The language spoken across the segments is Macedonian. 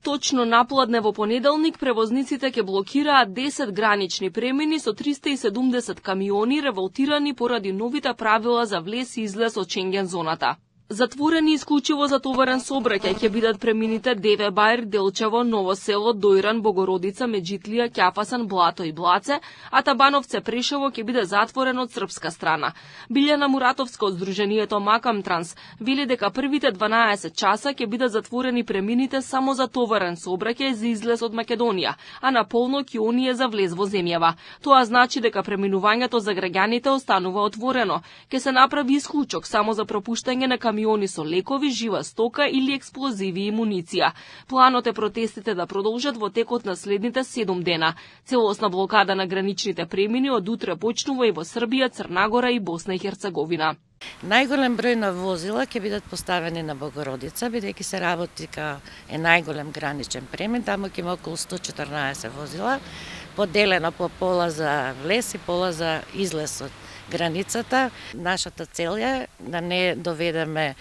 Точно напладне во понеделник превозниците ќе блокираат 10 гранични премини со 370 камиони револтирани поради новите правила за влез и излез од Шенген зоната. Затворени исклучиво за товарен сообраќај ќе бидат премините Деве Бајр, Делчево, Ново село, Дојран, Богородица, Меджитлија, Ќафасан, Блато и Блаце, а Табановце Прешево ќе биде затворен од српска страна. Билјана Муратовска од Сдруженијето Макам Транс вели дека првите 12 часа ќе бидат затворени премините само за товарен сообраќај за излез од Македонија, а наполно ќе оние за влез во земјава. Тоа значи дека преминувањето за граѓаните останува отворено. Ќе се направи исклучок само за пропуштање на камиони со лекови, жива стока или експлозиви и муниција. Планот е протестите да продолжат во текот на следните 7 дена. Целосна блокада на граничните премини од утре почнува и во Србија, Црнагора и Босна и Херцеговина. Најголем број на возила ќе бидат поставени на Богородица, бидејќи се работи ка е најголем граничен премин, таму ќе има околу 114 возила, поделено по пола за влез и пола за излез од границата. Нашата цел е да не доведеме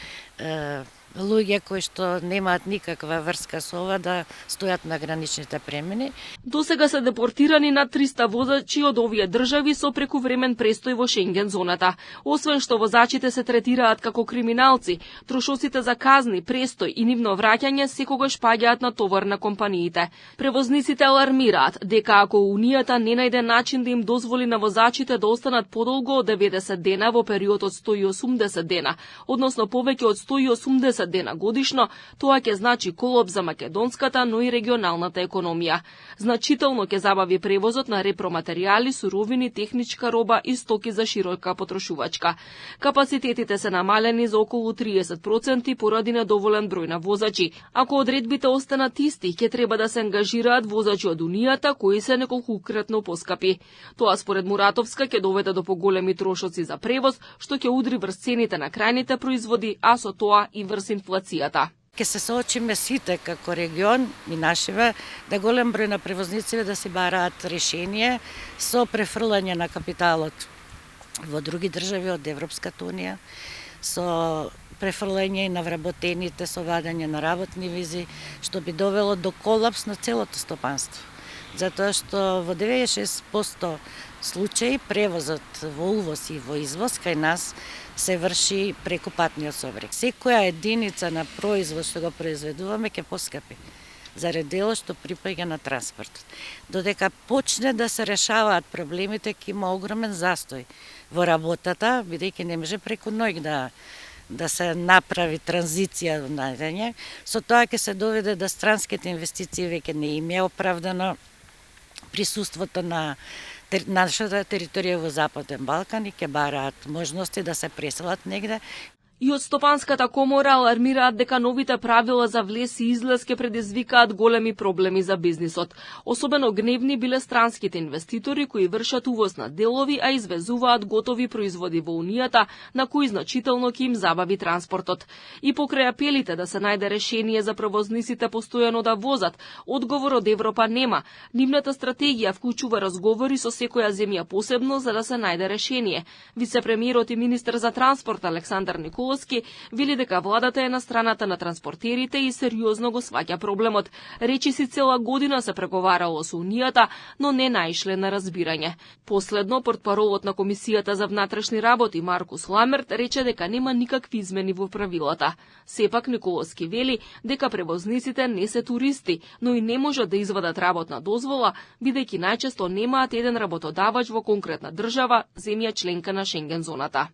луѓе кои што немаат никаква врска со ова да стојат на граничните премини. Досега се депортирани над 300 возачи од овие држави со прекувремен престој во Шенген зоната. Освен што возачите се третираат како криминалци, трошоците за казни, престој и нивно враќање секогаш паѓаат на товар на компаниите. Превозниците алармираат дека ако Унијата не најде начин да им дозволи на возачите да останат подолго од 90 дена во период од 180 дена, односно повеќе од 180 дена годишно, тоа ќе значи колапс за македонската, но и регионалната економија. Значително ќе забави превозот на репроматеријали, суровини, техничка роба и стоки за широка потрошувачка. Капацитетите се намалени за околу 30% поради недоволен број на возачи. Ако одредбите останат исти, ќе треба да се ангажираат возачи од Унијата кои се неколкукратно поскапи. Тоа според Муратовска ќе доведе до поголеми трошоци за превоз, што ќе удри врз цените на крајните производи, а со тоа и врз инфлацијата. Ке се соочиме сите како регион и нашиве да голем број на превозници да си бараат решение со префрлање на капиталот во други држави од Европската унија, со префрлање на вработените, со вадање на работни визи, што би довело до колапс на целото стопанство. Затоа што во 96% случаи превозот во увоз и во извоз кај нас се врши преку патниот сообраќај. Секоја единица на производ што го произведуваме ќе поскапи заради делот што припаѓа на транспортот. Додека почне да се решаваат проблемите, ќе има огромен застој во работата, бидејќи не може преку ноќ да се направи транзиција на најдење. Со тоа ќе се доведе да странските инвестиции веќе не им е оправдано присуството на нашата територија во Западен Балкан и ќе бараат можности да се преселат негде. И од Стопанската комора алармираат дека новите правила за влез и излез ќе предизвикаат големи проблеми за бизнисот. Особено гневни биле странските инвеститори кои вршат увоз на делови, а извезуваат готови производи во Унијата, на кои значително ќе им забави транспортот. И покрај апелите да се најде решение за превозниците постојано да возат, одговор од Европа нема. Нивната стратегија вклучува разговори со секоја земја посебно за да се најде решение. Вице-премиерот и министер за транспорт Александар Николовски вели дека владата е на страната на транспортерите и сериозно го сваќа проблемот. Речиси цела година се преговарало со Унијата, но не наишле на разбирање. Последно, портпаролот на Комисијата за внатрешни работи Маркус Ламерт рече дека нема никакви измени во правилата. Сепак Николовски вели дека превозниците не се туристи, но и не можат да извадат работна дозвола, бидејќи најчесто немаат еден работодавач во конкретна држава, земја членка на Шенген зоната.